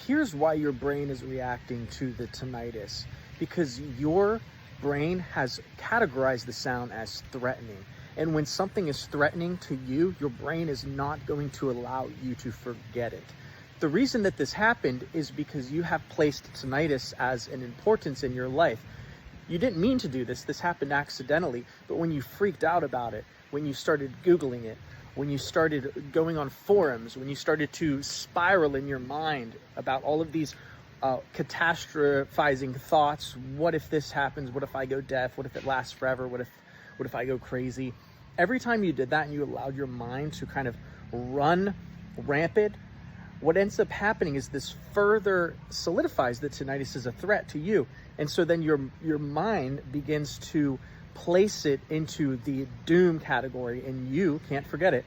Here's why your brain is reacting to the tinnitus, because your brain has categorized the sound as threatening. And when something is threatening to you, your brain is not going to allow you to forget it. The reason that this happened is because you have placed tinnitus as an importance in your life. You didn't mean to do this. This happened accidentally. But when you freaked out about it, when you started Googling it, when you started going on forums, when you started to spiral in your mind about all of these catastrophizing thoughts, what if this happens? What if I go deaf? What if it lasts forever? What if I go crazy? Every time you did that and you allowed your mind to kind of run rampant, what ends up happening is this further solidifies that tinnitus is a threat to you. And so then your mind begins to place it into the doom category, and you can't forget it.